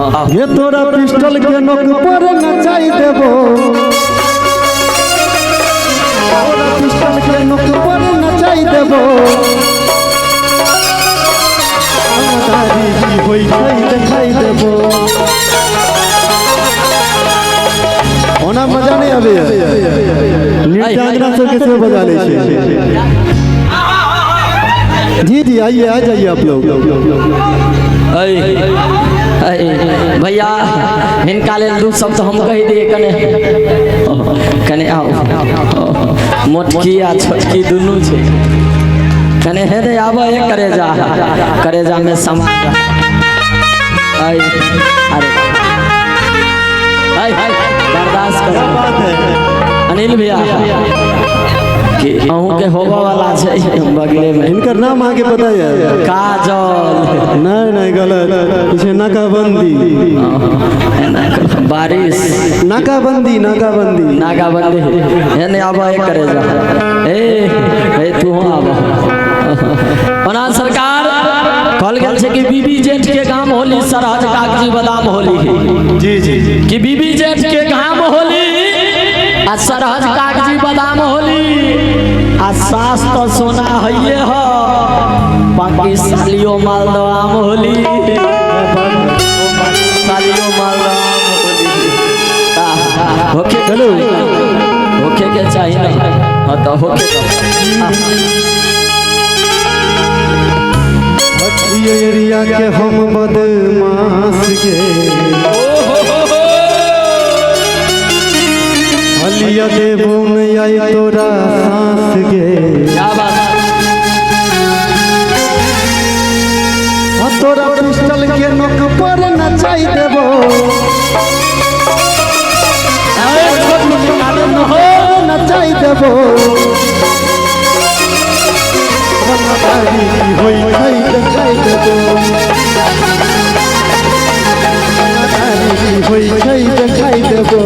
ये तोरा पिस्टल के नोक पर नचाई देबो, तोरा पिस्टल के नोक पर नचाई देबो, दादी की होई खाई दिखाई देबो। ओना मजा नहीं आवे, नृत्यांगना से कैसे बजा ले छे। जी जी आइए, आ जाइए आप लोग। भैया इनका ले दू शब्द हम कह दिए कने कने आओ मोटकी आ छोटकी दुनू छे कने हे रे आबो एक करेजा में समा अरे बर्दाश्त करो अनिल भैया कि अहू के होबा वाला छे बगले में। इनकर नाम आगे बताइए। काजल नहीं गलत, पीछे नाकाबंदी बारिश नाकाबंदी एने आबा एक करे जा ए तू आबा बना सरकार कहल गेल छै कि बीबी जेठ के गाम होली सरहज कागजी बादाम होली। जी जी कि बीबी जेठ के गाम होली आ सरहज कागजी बादाम होली आ सास तो सोना हइये ह बाकी सालियो मालदह आम होली सालियो मालदह आम होली होके चलो होके के चाहिए ना हां तो होके ये एरिया के हम बदमाश के हलिया देबो नहीं आई तोरा सांस के। क्या बात तोरा पिस्टल के नोक पर नचाई देबो, नचाई देबो, होई खाई दिखाई देबो, होई खाई दिखाई देबो।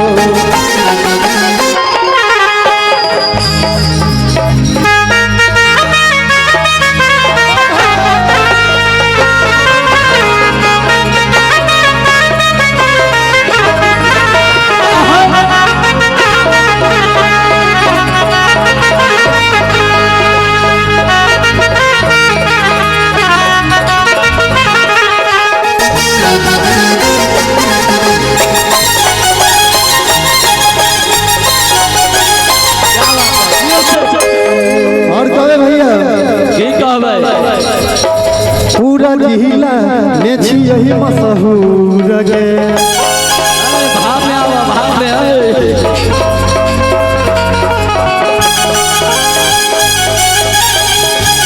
पूरा जिला में छी यही मशहूर गे। भाव में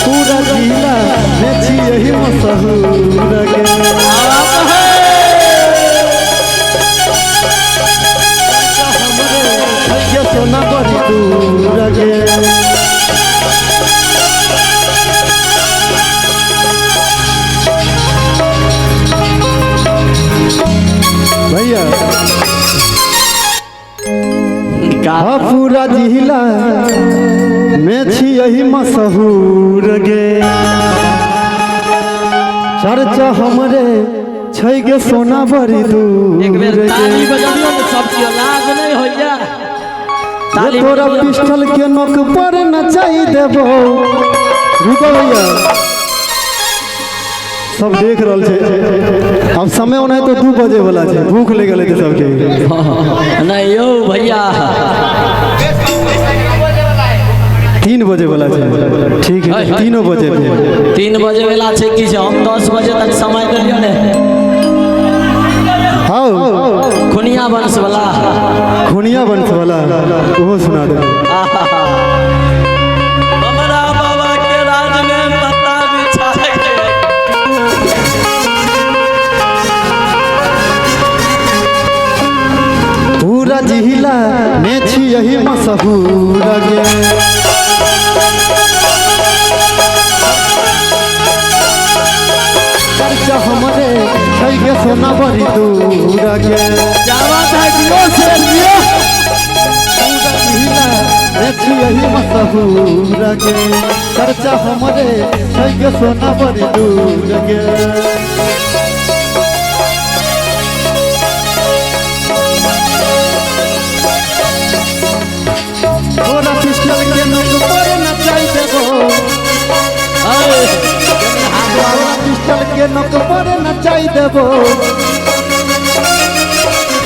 पूरा जिला में छी यही मशहूर गे। हमरे सोना बड़ी दूर गे। भैया पूरा जिला में छी यही मशहूर गे। चर्चा हमरे छै गे सोना बड़ी दूर एक बेर ताली बजाबियो तो सब के लाज नहीं होइया। ताली तोरा पिस्टल के नोक पर नचाई देबो। रुको भैया सब देख रहल छे, अब समय होना तो 2 बजे वाला छे, भूख लग गेले सबके। नहीं यो भैया 3 बजे वाला छे, ठीक है 3 बजे थे 3 बजे वाला छे कि हम 10 बजे तक समय देलियो ने। हां खुनिया वंश वाला वो सुना दे। हमरा बाबा के राज में पत्ता बिछा के पूरा जिला में छी यही मशहूर गे। चर्चा हमरे छै गे सोना बड़ी दूर गे। क्या बात है दियो से दियो। पूरा जिला में छी यही मशहूर गे। चर्चा हमरे छै गे सोना बड़ी दूर गे। के नक पर नचाई देबो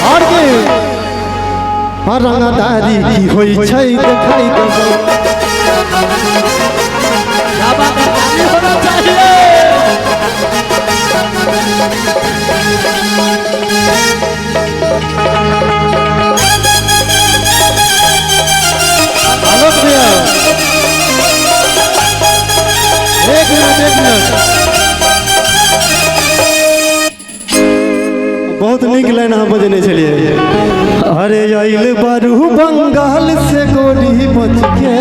और के रंगदारी की होई छै देखाई देबो क्या बात है, ताली होना चाहिए। आलोक भैया एक मिनट बहुत नीक लाइन हम बजने छलिए। अरे आइल बारू बंगाल से गोरी बच के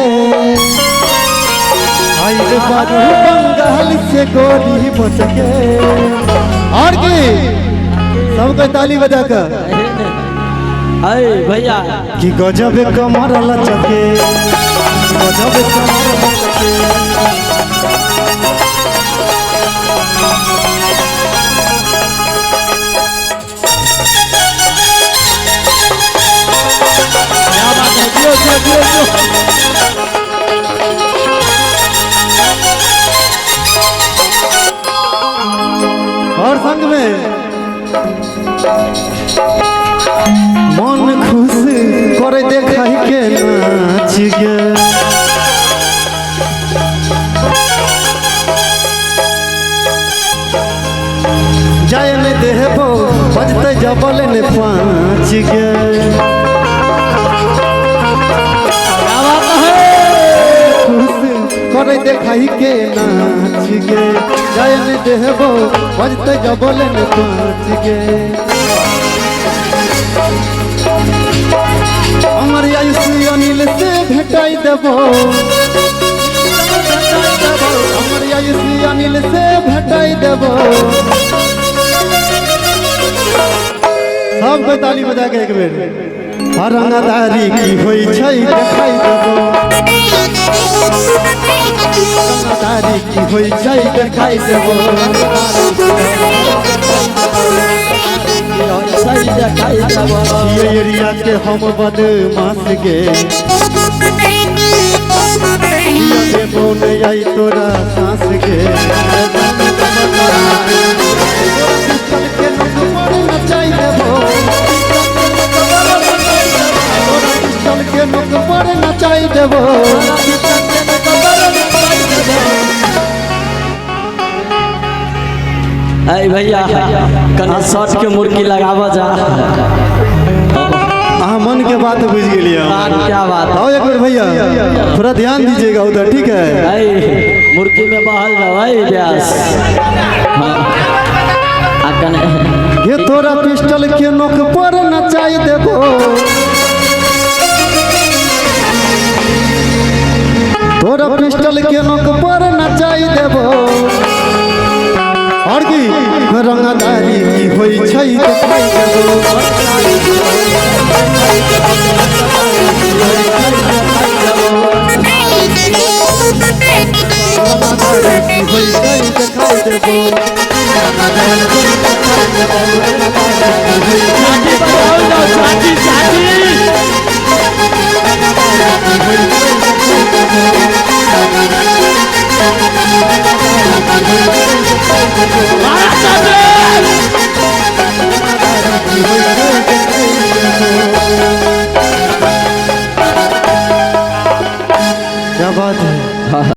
आइल बारू बंगाल से गोरी बच के और की सबको ताली बजा कर अरे भैया कि गजब कमर लचके गजब कमर लचके क्या बात है, जियो जियो जियो जियो। और संग में मन खुश करे देखाई के नाच गे जाय ने देबो बजते जबल ने पाँच गे क्या बात है, खुश करे देखाई के नाच गे जाय ने देबो बजते जबल ने पाँच गे हमर आयुष अनिल से भेटाई देबो हमर आयुष अनिल से भेटाई देबो सबको ताली बजा के एक बेर रंगदारी की होई छै देखाई देबो रंगदारी की होई छै देखाई देबो सही देखाई देबो। ये एरिया के हम बदमाश गे ये देबो ने आई तोरा सांस गे चल के नक पर नचाई देबो चल के नक पर नचाई देबो अरे भैया कने शॉर्ट के मुर्गी लगावा जा। हाँ मन के बात बुझ गेलिए बात क्या बात है। आओ एक बार भैया थोड़ा ध्यान दीजिएगा उधर ठीक है अरे मुर्गी में बहल जाओ भाई व्यास। हाँ आ कने ये तोरा पिस्टल के नोक पर नचाई देबो तोरा पिस्टल के नोक पर नचाई देबो और की रंगदारी की होई छै देखाई देबो रंगदारी की होई छै देखाई देबो चाची बताओ जाओ, चाची चाची। क्या बात है।